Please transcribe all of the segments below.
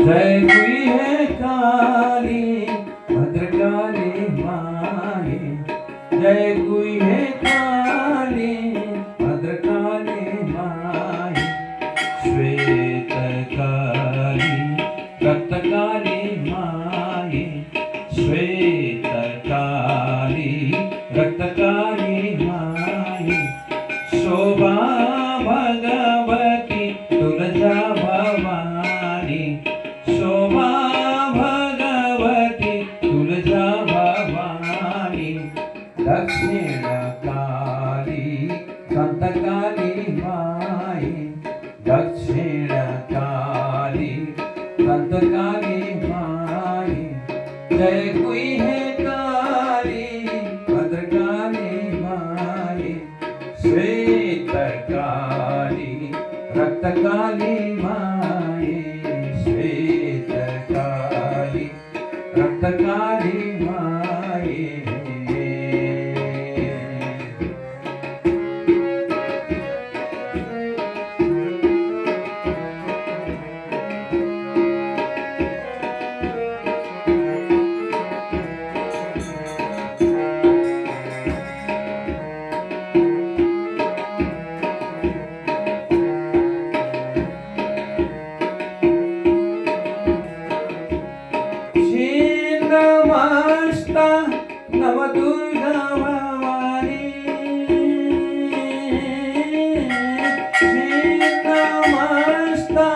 जय हुई है काली भद्रकाली माए, जय हुई है काली भद्रकाली माए। श्वेत काली रक्तकाली माए, श्वेत काली रक्तकाली माए। शोभा भगवती तुलजा भवानी, शोभा भगवती तुलजा भवानी। दक्षिण काली संतकाली माए, दक्षिण काली संतकाली माए। जय हुई है काली भद्रकाली माए, श्वेत काली रक्तकाली माए, श्वेत काली रक्तकाली माए। छिन्नमस्ता नवदुर्गा भवानी, छिन्नमस्ता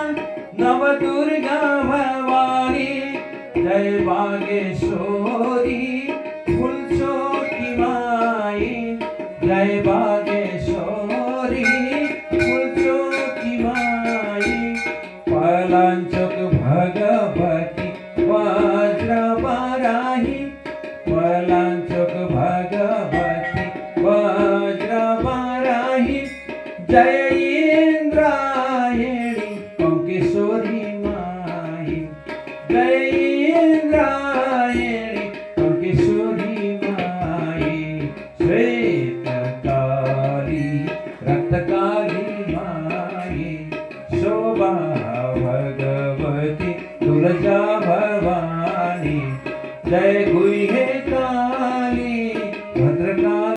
नवदुर्गा भवानी। जय बागेश्वरी फुलचोटी माई, जय बागेश्वरी फुलचोटी माई। पलांचोक भगवती वज्रबाराही, पलांचोक भगवती वज्रबाराही। जय इंद्रायणी कंकेश्वरी माई, जय इंद्रायणी कंकेश्वरी माई। श्वेत